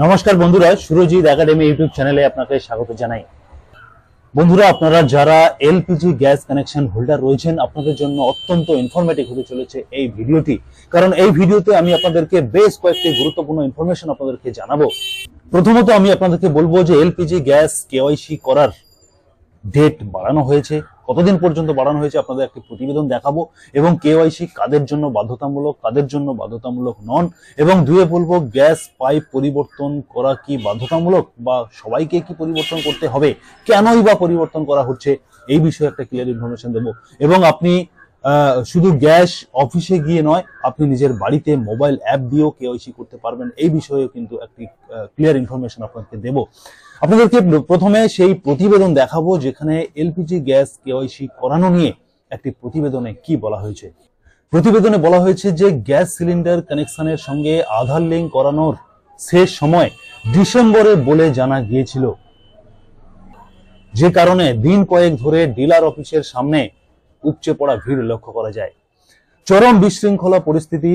নমস্কার বন্ধুরা, Surajit academy YouTube চ্যানেলে আপনাকে স্বাগত জানাই। বন্ধুরা, আপনারা যারা এলপিজি গ্যাস কানেকশন হোল্ডার রয়েছেন, আপনাদের জন্য অত্যন্ত ইনফরমেটিভ হতে চলেছে এই ভিডিওটি। কারণ এই ভিডিওতে আমি আপনাদেরকে বেশ কয়েকটি গুরুত্বপূর্ণ ইনফরমেশন আপনাদেরকে জানাবো। প্রথমত আমি আপনাদেরকে বলবো যে এলপিজি গ্যাস কেওয়াইসি করার ডেট বাড়ানো হয়েছে, কতদিন পর্যন্ত বাড়ানো হয়েছে আপনাদের একটি প্রতিবেদন দেখাবো, এবং কেওয়াইসি কাদের জন্য বাধ্যতামূলক, কাদের জন্য বাধ্যতামূলক নন, এবং দুয়ে বলবো গ্যাস পাইপ পরিবর্তন করা কি বাধ্যতামূলক বা সবাইকে কি পরিবর্তন করতে হবে, কেনই বা পরিবর্তন করা হচ্ছে, এই বিষয়ে একটা ক্লিয়ার ইনফরমেশন দেবো। এবং আপনি শুধু গ্যাস অফিসে গিয়ে নয়, আপনি নিজের বাড়িতে মোবাইল অ্যাপ দিয়েও কেওয়াইসি করতে পারবেন, এই বিষয়ে কিন্তু একটি ক্লিয়ার ইনফরমেশন আপনাকে দেবো। আপনাদেরকে প্রথমে সেই প্রতিবেদন দেখাবো যেখানে এলপিজি গ্যাস কেওয়াইসি করানো নিয়ে একটি প্রতিবেদনে কি বলা হয়েছে। প্রতিবেদনে বলা হয়েছে যে গ্যাস সিলিন্ডার কানেকশনের সঙ্গে আধার লিঙ্ক করানোর শেষ সময় ডিসেম্বরে বলে জানা গিয়েছিল, যে কারণে দিন কয়েক ধরে ডিলার অফিসের সামনে উপচে পড়া ভিড় লক্ষ্য করা যায়। চরম বিশৃঙ্খলা পরিস্থিতি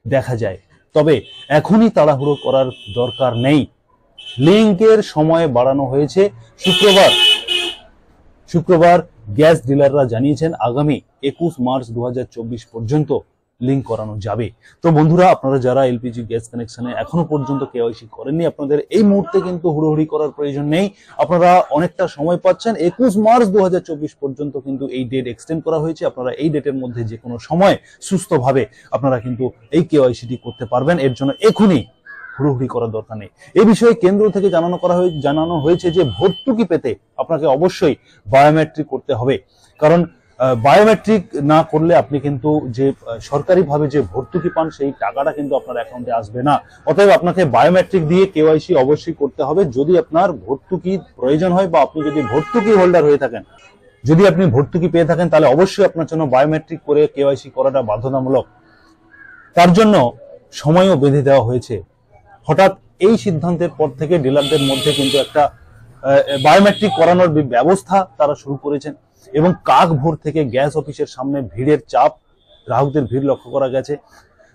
দেখা যায়। তবে এখনই তাড়াহুড়ো করার দরকার নেই। লিঙ্কের সময় বাড়ানো হয়েছে। শুক্রবার গ্যাস ডিলাররা জানিয়েছেন আগামী 21 মার্চ 2024 পর্যন্ত লিঙ্ক করানো যাবে। তো বন্ধুরা, আপনারা যারা এলপিজি গ্যাস কানেকশনে এখনো পর্যন্ত কেওয়াইসি করেননি, আপনাদের এই মুহূর্তে কিন্তু হুড়োহুড়ি করার প্রয়োজন নেই। আপনারা অনেকটা সময় পাচ্ছেন। 21 মার্চ 2024 পর্যন্ত কিন্তু এই ডেট এক্সটেন্ড করা হয়েছে। আপনারা এই ডেটের মধ্যে যে কোনো সময় সুস্থভাবে আপনারা কিন্তু এই কেওয়াইসিটি করতে পারবেন। এর জন্য এখনই হুড়োহুড়ি করার দরকার নেই। এই বিষয়ে কেন্দ্র থেকে জানানো হয়েছে যে ভর্তুকি পেতে আপনাকে অবশ্যই বায়োমেট্রিক করতে হবে। কারণ বায়োমেট্রিক না করলে আপনি কিন্তু যে সরকারিভাবে যে ভর্তুকি পান, সেই টাকাটা কিন্তু আপনার অ্যাকাউন্টে আসবে না। অতএব আপনাকে বায়োমেট্রিক দিয়ে কেওয়াইসি অবশ্যই করতে হবে যদি আপনার ভর্তুকি প্রয়োজন হয়, বা আপনি যদি ভর্তুকি হোল্ডার হয়ে থাকেন, যদি আপনি ভর্তুকি পেয়ে থাকেন, তাহলে অবশ্যই আপনার জন্য বায়োমেট্রিক করে কেওয়াইসি করাটা বাধ্যতামূলক। তার জন্য সময়ও বেঁধে দেওয়া হয়েছে। হঠাৎ এই সিদ্ধান্তের পর থেকে ডিলারদের মধ্যে কিন্তু একটা বায়োমেট্রিক করানোর ব্যবস্থা তারা শুরু করেছেন, এবং কাক ভোর থেকে গ্যাস অফিসের সামনে ভিড়ের চাপ, গ্রাহকদের ভিড় লক্ষ্য করা গেছে।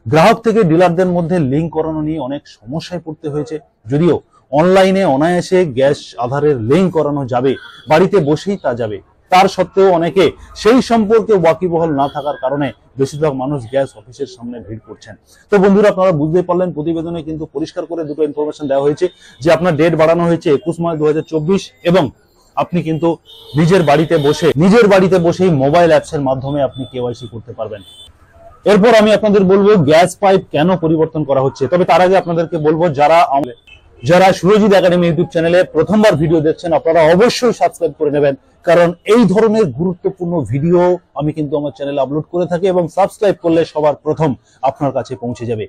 গ্রাহক থেকে ডিলারদের মধ্যে লিঙ্ক করানো নিয়ে অনেক সমস্যায় পড়তে হয়েছে। যদিও অনলাইনে অনায়াসে গ্যাস আধারের লিঙ্ক করানো যাবে, বাড়িতে বসেই তা যাবে, তার সত্ত্বেও অনেকে সেই সম্পর্কে ওয়াকিবহাল না থাকার কারণে বেশিরভাগ মানুষ গ্যাস অফিসের সামনে ভিড় করছেন। তো বন্ধুরা, আপনারা বুঝতে পারলেন প্রতিবেদনে কিন্তু পরিষ্কার করে দুটো ইনফরমেশন দেওয়া হয়েছে যে আপনার ডেট বাড়ানো হয়েছে 21 মার্চ 2024, এবং আপনি কিন্তু নিজের বাড়িতে বসেই মোবাইল অ্যাপস এর মাধ্যমে আপনি কেওয়াইসি করতে পারবেন। এরপর আমি আপনাদের বলবো গ্যাস পাইপ কেন পরিবর্তন করা হচ্ছে। তবে তার আগে আপনাদেরকে বলবো, যারা সুরজিৎ একাডেমি ইউটিউব চ্যানেলে প্রথমবার ভিডিও দেখছেন, আপনারা অবশ্যই সাবস্ক্রাইব করে নেবেন। কারণ এই ধরনের গুরুত্বপূর্ণ ভিডিও আমি কিন্তু আমার চ্যানেলে আপলোড করে থাকি, এবং সাবস্ক্রাইব করলে সবার প্রথম আপনার কাছে পৌঁছে যাবে।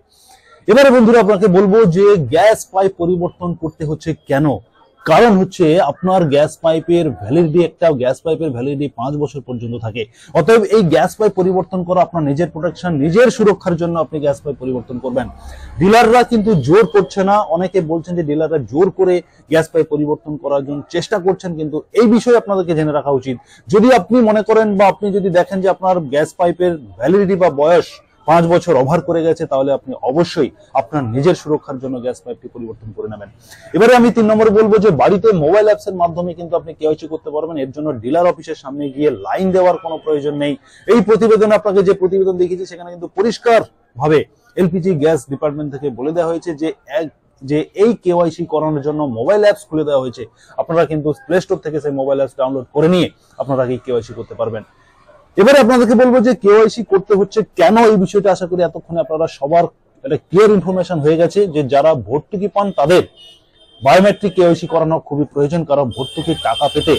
এবারে বন্ধুরা, আপনাকে বলবো যে গ্যাস পাইপ পরিবর্তন করতে হচ্ছে কেন। কারণ হচ্ছে আপনার গ্যাস পাইপের ভ্যালিডিটি 5 বছর পর্যন্ত থাকে। অতএব এই গ্যাস পাইপ পরিবর্তন করা আপনার নিজের প্রোটেকশন, নিজের সুরক্ষার জন্য আপনি গ্যাস পাইপ পরিবর্তন করবেন। ডিলাররা কিন্তু জোর করছে না। অনেকে বলছেন যে ডিলাররা জোর করে গ্যাস পাইপ পরিবর্তন করার জন্য চেষ্টা করছেন, কিন্তু এই বিষয়ে আপনাদেরকে জেনে রাখা উচিত। যদি আপনি মনে করেন বা আপনি যদি দেখেন যে আপনার গ্যাস পাইপের ভ্যালিডিটি বা বয়স 5 বছর ওভার করে গেছে, তাহলে আপনি অবশ্যই আপনার নিজের সুরক্ষার জন্য গ্যাস পাইপটি পরিবর্তন করে নেবেন। এবারে আমি 3 নম্বরে বলবো যে বাড়িতে মোবাইল অ্যাপস এর মাধ্যমে কিন্তু আপনি কেওয়াইসি করতে পারবেন। এর জন্য ডিলার অফিসের সামনে গিয়ে লাইন দেওয়ার কোনো প্রয়োজন নেই। এই প্রতিবেদনে আপনাকে যে প্রতিবেদন দেখিয়েছি, সেখানে কিন্তু পরিষ্কার ভাবে এলপিজি গ্যাস ডিপার্টমেন্ট থেকে বলে দেওয়া হয়েছে যে এই কেওয়াইসি করানোর জন্য মোবাইল অ্যাপস খুলে দেওয়া হয়েছে। আপনারা কিন্তু প্লে স্টোর থেকে সেই মোবাইল অ্যাপস ডাউনলোড করে নিয়ে আপনারা এই কেওয়াইসি করতে পারবেন। এবারে আপনাদেরকে বলবো যে কেওয়াইসি করতে হচ্ছে কেন, এই বিষয়টা আশা করি এতক্ষণে আপনারা সবার একটা ক্লিয়ার ইনফরমেশন হয়ে গেছে যে যারা ভর্তুকি পান তাদের বায়োমেট্রিক কেওয়াইসি করানো খুবই প্রয়োজন। কারণ ভর্তুকির টাকা পেতে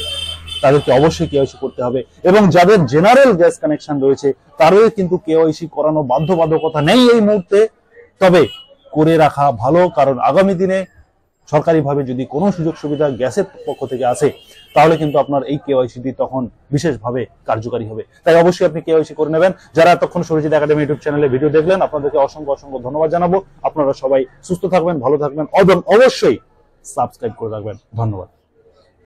তাদেরকে অবশ্যই কেওয়াইসি করতে হবে, এবং যাদের জেনারেল গ্যাস কানেকশন রয়েছে তাদের কিন্তু কেওয়াইসি করানো বাধ্যবাধকতা নেই এই মুহূর্তে। তবে করে রাখা ভালো, কারণ আগামী দিনে সরকারিভাবে যদি কোনো সুযোগ সুবিধা গ্যাসের পক্ষ থেকে আসে, তাহলে কিন্তু আপনার এই কেওয়াইসিটি তখন বিশেষভাবে কার্যকারী হবে। তাই অবশ্যই আপনি কেওয়াইসি করে নেবেন। যারা এতক্ষণ সুরজিৎ একাডেমি ইউটিউব চ্যানেলে ভিডিও দেখলেন, আপনাদেরকে অসংখ্য ধন্যবাদ জানাবো। আপনারা সবাই সুস্থ থাকবেন, ভালো থাকবেন, এবং অবশ্যই সাবস্ক্রাইব করে রাখবেন। ধন্যবাদ।